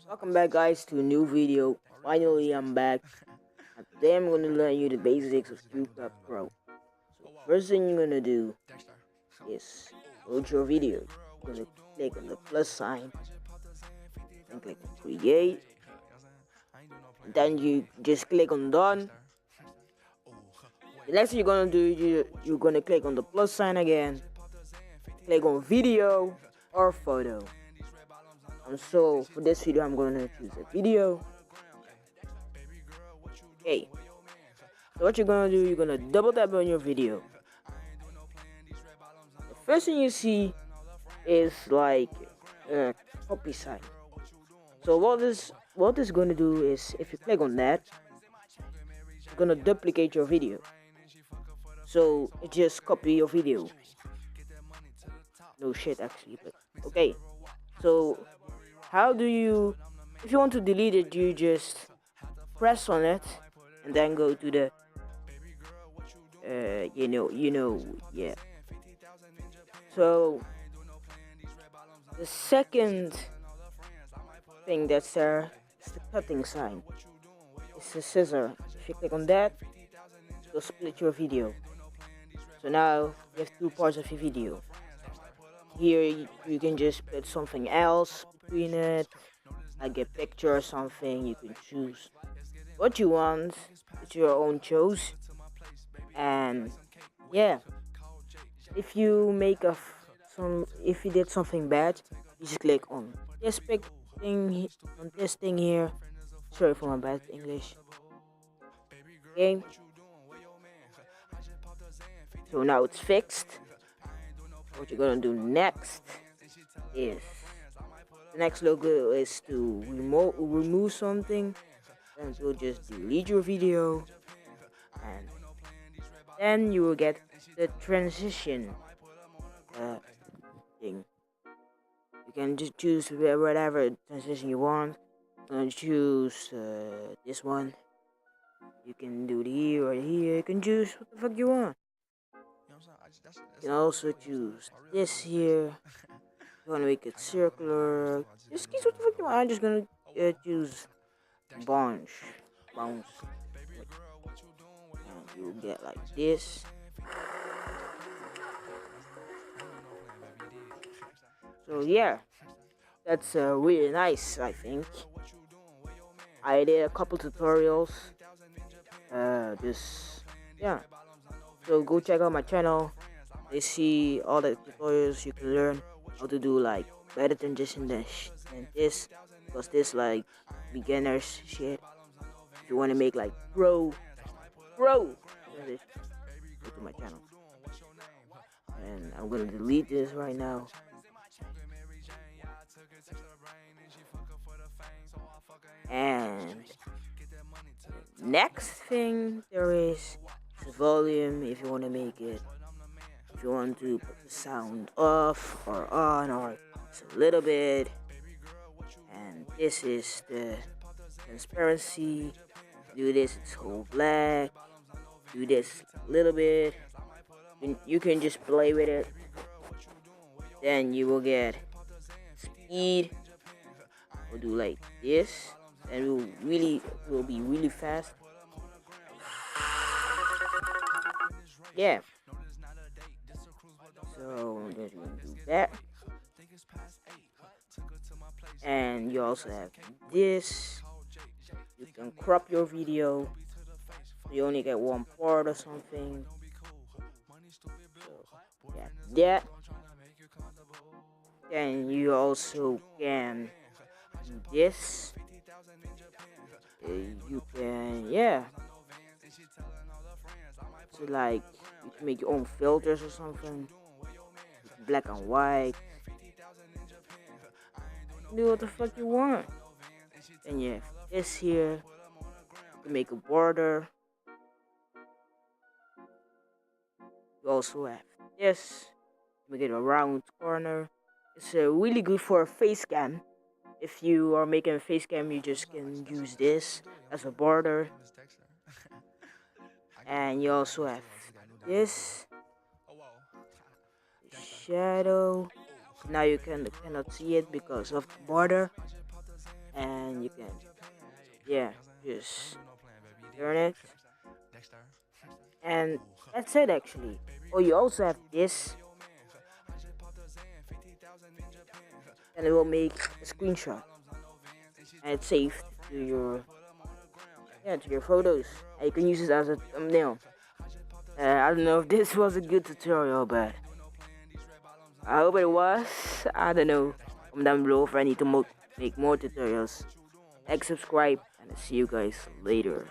Welcome back guys to a new video. Finally I'm back, and today I'm gonna learn you the basics of cutepro. So first thing you're gonna do is load your video. You're gonna click on the plus sign and click on create, and then you just click on done. The next thing you're gonna do, you're gonna click on the plus sign again, click on video or photo. And so for this video I'm gonna choose a video. Okay, so what you're gonna do, you're gonna double tap on your video. The first thing you see is like a copy sign. So what this gonna do is, if you click on that, it's gonna duplicate your video. So it just copy your video. No shit actually, but okay. So how do you, if you want to delete it, you just press on it and then go to the yeah. So the second thing that's there is the cutting sign. It's a scissor. If you click on that, it'll split your video. So now you have two parts of your video. Here you can just put something else between it, like a picture or something. You can choose what you want. It's your own choice. And yeah, if you make if you did something bad, you just click on this thing here. Sorry for my bad English. Okay. So now it's fixed. What you're gonna do next is, the next logo is to remove something, and you'll just delete your video, and then you will get the transition thing. You can just choose whatever transition you want. I'm gonna choose this one. You can do it here or here. You can choose what the fuck you want. You can also choose this here. You wanna make it circular. Just choose what the fuck you want. I'm just gonna choose bounce. And you get like this. So yeah, that's really nice. I think I did a couple tutorials. Yeah. So go check out my channel. They see all the tutorials you can learn how to do like better transition than this, because this like beginners shit. If you want to make like pro, go to my channel. And I'm gonna delete this right now. And next thing there is volume. If you want to make it, if you want to put the sound off or on, or just a little bit. And this is the transparency. Do this, it's whole black. Do this a little bit. You can just play with it. Then you will get speed. We'll do like this, and it will be really fast. Yeah. So I'm just gonna do that. And you also have this. You can crop your video. You only get one part or something. So yeah, that. Then you also can do this. You can, yeah. So like, you can make your own filters or something. Black and white. Do what the fuck you want. And yeah, this here, you can make a border. You also have this, make it a round corner. It's really good for a face cam. If you are making a face cam, you just can use this as a border. And you also have this shadow. Now you cannot see it because of the border. And and you can, yeah, just turn it, and that's it actually. Oh, you also have this, and it will make a screenshot, and it's saved to your, yeah, to your photos, and you can use it as a thumbnail. I don't know if this was a good tutorial, but I hope it was. I don't know. Comment down below if I need to make more tutorials. Like, subscribe, and I'll see you guys later.